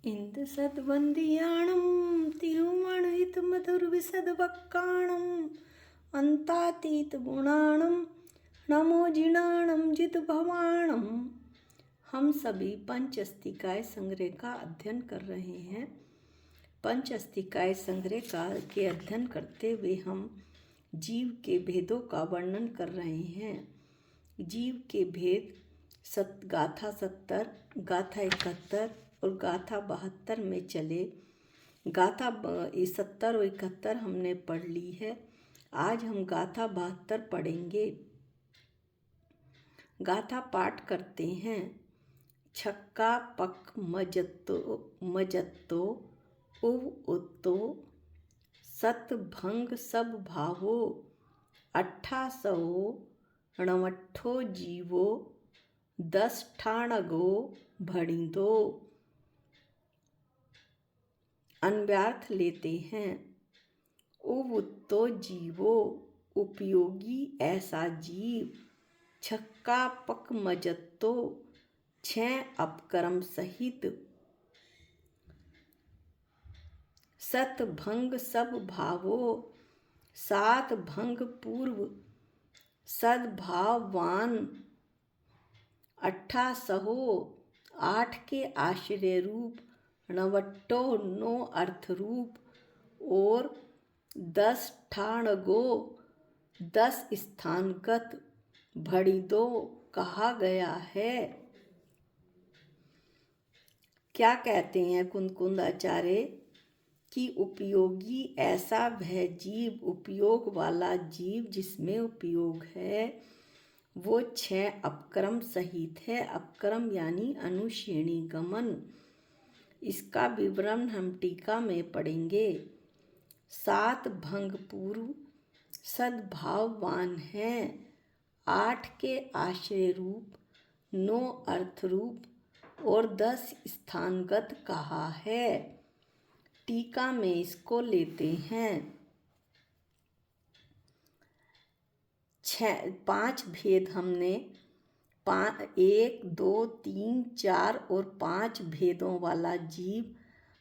इंद्रसद्वन्द्याणं तिरुमणहितमधुरविशदवक्काणं अन्तातीतगुणाणं नमो जिनाणं जितभवाणं। हम सभी पंचस्तिकाय संग्रह का अध्ययन कर रहे हैं। पंचस्तिकाय संग्रह के अध्ययन करते हुए हम जीव के भेदों का वर्णन कर रहे हैं। जीव के भेद गाथा 70, गाथा 71 और गाथा 72 में चले। गाथा 70 और 71 हमने पढ़ ली है। आज हम गाथा 72 पढ़ेंगे। गाथा पाठ करते हैं। छक्का पक मजत्तो उव उत्तो सत भंग सब भावो अट्ठा सवो णवट्ठो जीवो 10 ठाणगो भड़िंदो। अन्वयार्थ लेते हैं। उवुत्तो जीवो उपयोगी ऐसा जीव। छक्का पक मजत्तो 6 अपकर्म सहित। सत भंग सब भावो 7 भंग पूर्व सद्भाववान। 8 सहो 8 के आश्रय रूप। णवट्टो 9 अर्थ रूप और 10 ठाणगो 10 स्थानगत भड़िदो कहा गया है। क्या कहते हैं कुंद आचार्य कि उपयोगी ऐसा वह जीव, उपयोग वाला जीव जिसमें उपयोग है वो 6 अपक्रम सहित है। अपक्रम यानी अनुश्रेणी गमन। इसका विवरण हम टीका में पढ़ेंगे। 7 भंग पूर्व सद्भाववान है। 8 के आश्रय रूप, 9 अर्थ रूप और 10 स्थानगत कहा है। टीका में इसको लेते हैं। 5 भेद हमने 1, 2, 3, 4 और 5 भेदों वाला जीव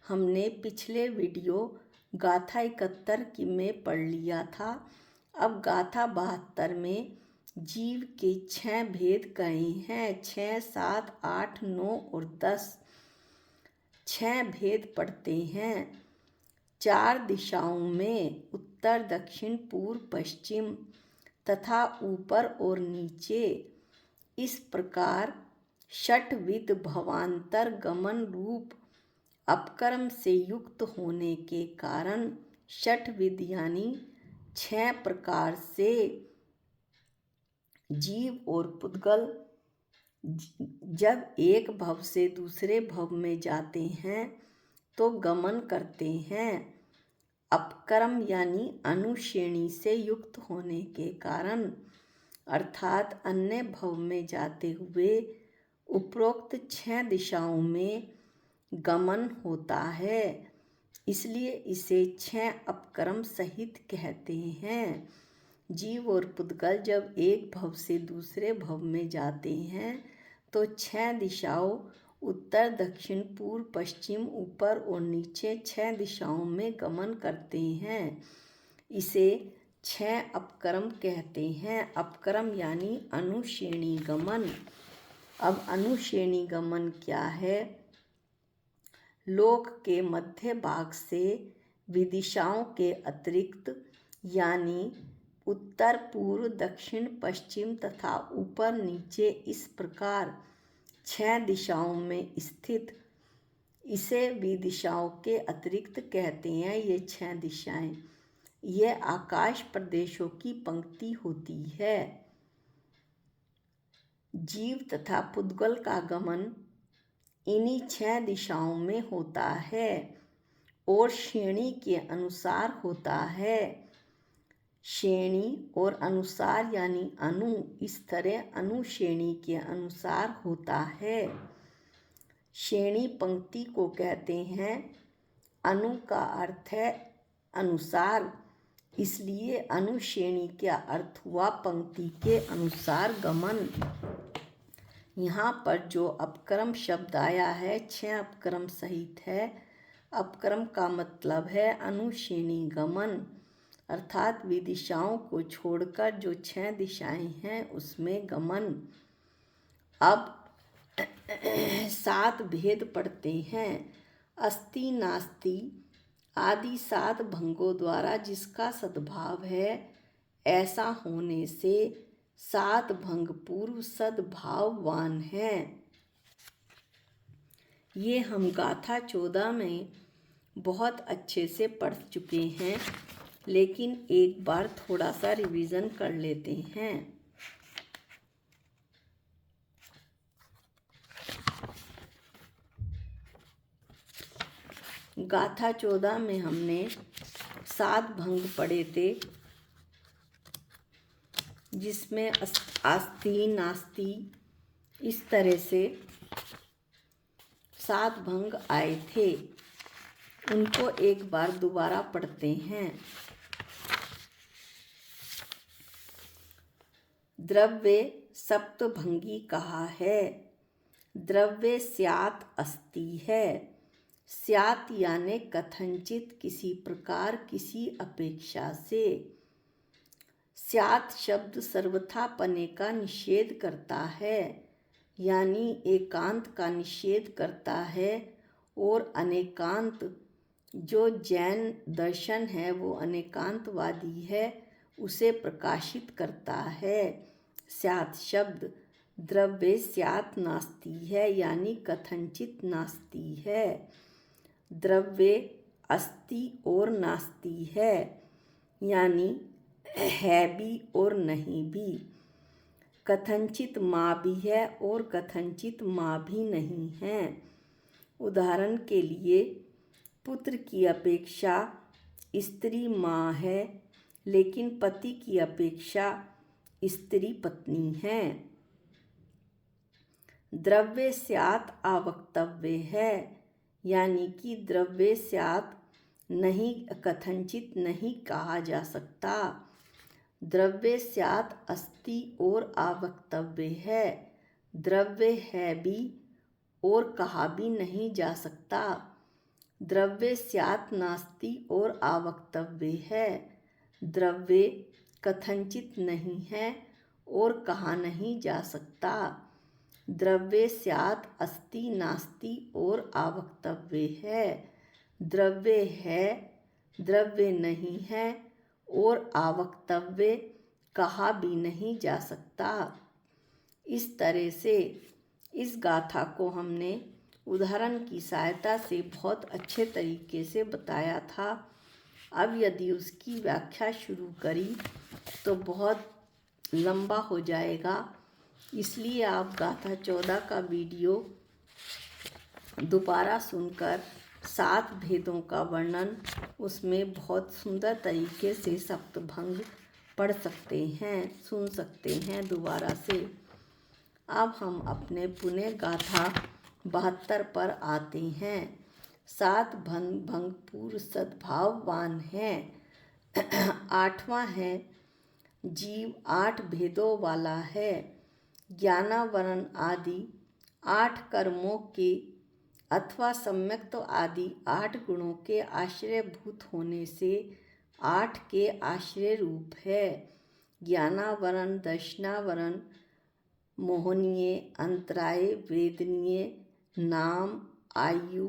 हमने पिछले वीडियो गाथा 71 में पढ़ लिया था। अब गाथा 72 में जीव के 6 भेद कहे हैं। 6, 7, 8, 9 और 10 6 भेद पढ़ते हैं। 4 दिशाओं में उत्तर, दक्षिण, पूर्व, पश्चिम तथा ऊपर और नीचे। इस प्रकार षटविध भवांतर गमन रूप अपकर्म से युक्त होने के कारण षटविध यानी 6 प्रकार से जीव और पुद्गल जब एक भव से दूसरे भव में जाते हैं तो गमन करते हैं। अपकर्म यानी अनुश्रेणी से युक्त होने के कारण, अर्थात अन्य भव में जाते हुए उपरोक्त 6 दिशाओं में गमन होता है। इसलिए इसे 6 अपकर्म सहित कहते हैं। जीव और पुद्गल जब एक भव से दूसरे भव में जाते हैं तो 6 दिशाओं उत्तर, दक्षिण, पूर्व, पश्चिम, ऊपर और नीचे 6 दिशाओं में गमन करते हैं। इसे 6 अपकर्म कहते हैं। अपकर्म यानी अनुश्रेणी गमन। अब अनुश्रेणी गमन क्या है? लोक के मध्य भाग से विदिशाओं के अतिरिक्त यानी उत्तर, पूर्व, दक्षिण, पश्चिम तथा ऊपर नीचे इस प्रकार 6 दिशाओं में स्थित, इसे विदिशाओं के अतिरिक्त कहते हैं। ये 6 दिशाएं, यह आकाश प्रदेशों की पंक्ति होती है। जीव तथा पुद्गल का गमन इन्हीं 6 दिशाओं में होता है और श्रेणी के अनुसार होता है। श्रेणी और अनुसार यानी अनु, इस तरह अनुश्रेणी के अनुसार होता है। श्रेणी पंक्ति को कहते हैं। अनु का अर्थ है अनुसार, इसलिए अनुश्रेणी का अर्थ हुआ पंक्ति के अनुसार गमन। यहाँ पर जो अपक्रम शब्द आया है 6 अपक्रम सहित है। अपक्रम का मतलब है अनुश्रेणी गमन, अर्थात विदिशाओं को छोड़कर जो 6 दिशाएं हैं उसमें गमन। अब 7 भेद पढ़ते हैं। अस्ति नास्ति आदि 7 भंगों द्वारा जिसका सद्भाव है, ऐसा होने से 7 भंग पूर्व सद्भाववान है। ये हम गाथा 14 में बहुत अच्छे से पढ़ चुके हैं, लेकिन एक बार थोड़ा सा रिवीजन कर लेते हैं। गाथा 14 में हमने 7 भंग पढ़े थे, जिसमें अस्ति नास्ति इस तरह से 7 भंग आए थे। उनको एक बार दोबारा पढ़ते हैं। द्रव्य सप्तभंगी कहा है। द्रव्य स्यात् अस्ति है। स्यात् यानी कथनचित, किसी प्रकार, किसी अपेक्षा से। स्यात् शब्द सर्वथा पने का निषेध करता है, यानी एकांत का निषेध करता है। और अनेकांत, जो जैन दर्शन है वो अनेकांतवादी है, उसे प्रकाशित करता है। स्यात् शब्द द्रव्य स्यात् नास्ति है, यानी कथनचित नास्ति है। द्रव्य अस्ति और नास्ति है, यानी है भी और नहीं भी। कथनचित माँ भी है और कथनचित माँ भी नहीं है। उदाहरण के लिए, पुत्र की अपेक्षा स्त्री माँ है, लेकिन पति की अपेक्षा स्त्री पत्नी है। द्रव्य स्यात् आवक्तव्य है, यानी कि द्रव्य स्यात् नहीं, कथनचित नहीं कहा जा सकता। द्रव्य स्यात् अस्ति और आवक्तव्य है। द्रव्य है भी और कहा भी नहीं जा सकता। द्रव्य स्यात् नास्ति और आवक्तव्य है। द्रव्य कथनचित नहीं है और कहा नहीं जा सकता। द्रव्य स्यात् अस्ति नास्ति और आवक्तव्य है। द्रव्य है, द्रव्य नहीं है और आवक्तव्य कहा भी नहीं जा सकता। इस तरह से इस गाथा को हमने उदाहरण की सहायता से बहुत अच्छे तरीके से बताया था। अब यदि उसकी व्याख्या शुरू करी तो बहुत लंबा हो जाएगा, इसलिए आप गाथा 14 का वीडियो दोबारा सुनकर 7 भेदों का वर्णन, उसमें बहुत सुंदर तरीके से सप्तभंग पढ़ सकते हैं, सुन सकते हैं दोबारा से। अब हम अपने पुणे गाथा 72 पर आते हैं। 7 भंग पूर्व सद्भाववान है। 8वां है जीव 8 भेदों वाला है। ज्ञानावरण आदि 8 कर्मों के अथवा सम्यक्त आदि 8 गुणों के आश्रयभूत होने से 8 के आश्रय रूप है। ज्ञानावरण, दर्शनावरण, मोहनीय, अंतराय, वेदनीय, नाम, आयु,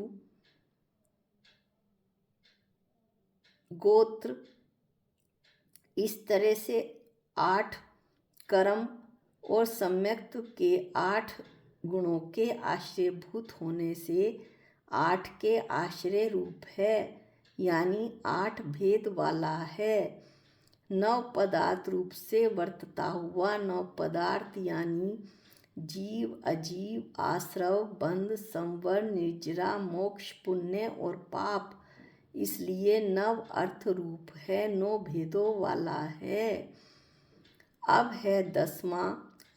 गोत्र, इस तरह से 8 कर्म और सम्यक्त के 8 गुणों के आश्रयभूत होने से 8 के आश्रय रूप है, यानी 8 भेद वाला है। 9 पदार्थ रूप से वर्तता हुआ 9 पदार्थ, यानी जीव, अजीव, आश्रव, बंध, संवर, निर्जरा, मोक्ष, पुण्य और पाप, इसलिए 9 अर्थ रूप है, 9 भेदों वाला है। अब है 10वां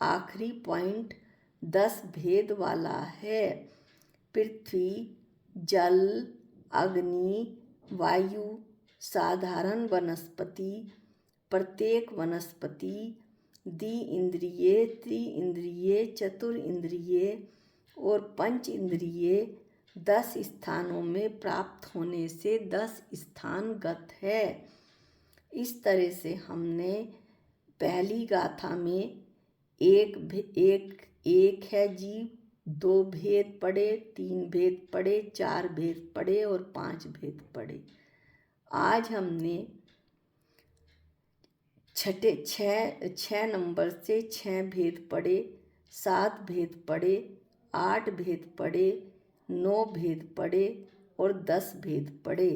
आखिरी पॉइंट, 10 भेद वाला है। पृथ्वी, जल, अग्नि, वायु, साधारण वनस्पति, प्रत्येक वनस्पति, द्वि इंद्रिये, त्रि इंद्रिये, चतुर इंद्रिये और पंच इंद्रिये 10 स्थानों में प्राप्त होने से 10 स्थानगत है। इस तरह से हमने पहली गाथा में एक है जीव, 2 भेद पढ़े, 3 भेद पढ़े, 4 भेद पढ़े और 5 भेद पढ़े। आज हमने छः नंबर से 6 भेद पढ़े, 7 भेद पढ़े, 8 भेद पढ़े, 9 भेद पढ़े और 10 भेद पढ़े।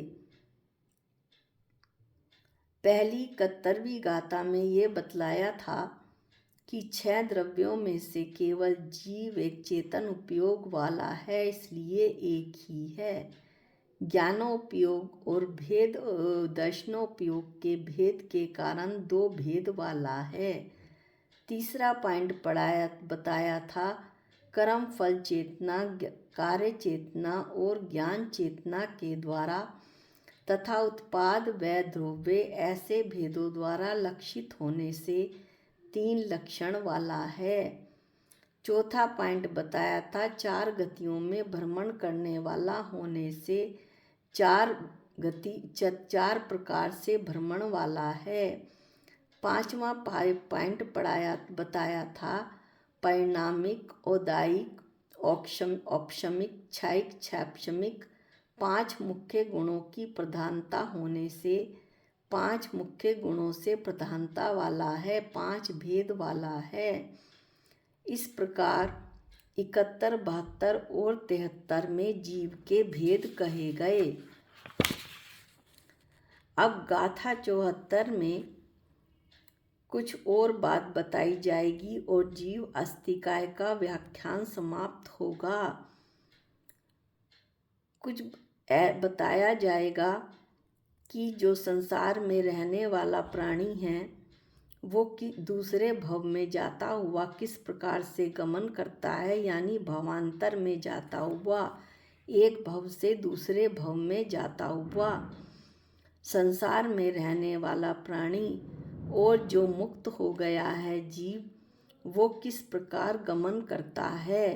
पहली 71वीं गाथा में ये बतलाया था कि 6 द्रव्यों में से केवल जीव एक चेतन उपयोग वाला है, इसलिए एक ही है। ज्ञानोपयोग और भेद दर्शनोपयोग के भेद के कारण 2 भेद वाला है। तीसरा पॉइंट बताया था कर्म फल चेतना, कार्य चेतना और ज्ञान चेतना के द्वारा तथा उत्पाद व द्रव्य ऐसे भेदों द्वारा लक्षित होने से 3 लक्षण वाला है। चौथा पॉइंट बताया था 4 गतियों में भ्रमण करने वाला होने से 4 प्रकार से भ्रमण वाला है। पांचवा पॉइंट बताया था परिणामिक, औदायिक, औपशमिक, क्षयिक, क्षैपशमिक 5 मुख्य गुणों की प्रधानता होने से 5 मुख्य गुणों से प्रधानता वाला है, 5 भेद वाला है। इस प्रकार 71, 72 और 73 में जीव के भेद कहे गए। अब गाथा 74 में कुछ और बात बताई जाएगी और जीव अस्तिकाय का व्याख्यान समाप्त होगा। कुछ बताया जाएगा कि जो संसार में रहने वाला प्राणी है वो दूसरे भव में जाता हुआ किस प्रकार से गमन करता है, यानी भवांतर में जाता हुआ, एक भव से दूसरे भव में जाता हुआ। संसार में रहने वाला प्राणी और जो मुक्त हो गया है जीव, वो किस प्रकार गमन करता है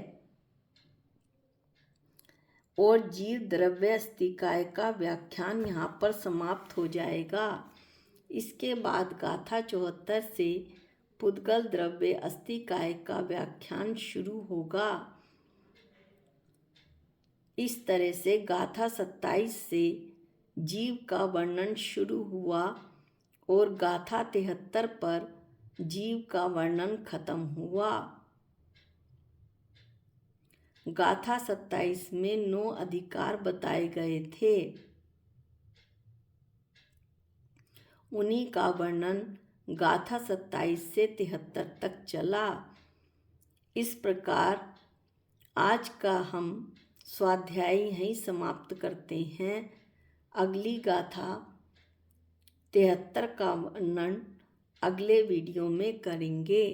और जीव द्रव्य अस्तिकाय का व्याख्यान यहाँ पर समाप्त हो जाएगा। इसके बाद गाथा 74 से पुद्गल द्रव्य अस्तिकाय का व्याख्यान शुरू होगा। इस तरह से गाथा 27 से जीव का वर्णन शुरू हुआ और गाथा 73 पर जीव का वर्णन खत्म हुआ। गाथा 27 में 9 अधिकार बताए गए थे, उन्हीं का वर्णन गाथा 27 से 73 तक चला। इस प्रकार आज का हम स्वाध्याय यहीं समाप्त करते हैं। अगली गाथा 73 का वर्णन अगले वीडियो में करेंगे।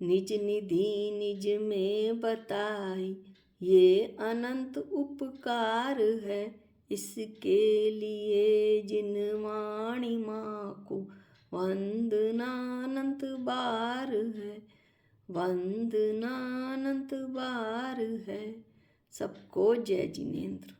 निज निधि निज में बताई ये अनंत उपकार है, इसके लिए जिन वाणी माँ को वंदनानंत बार है, वंदनानंत बार है। सबको जय जिनेंद्र।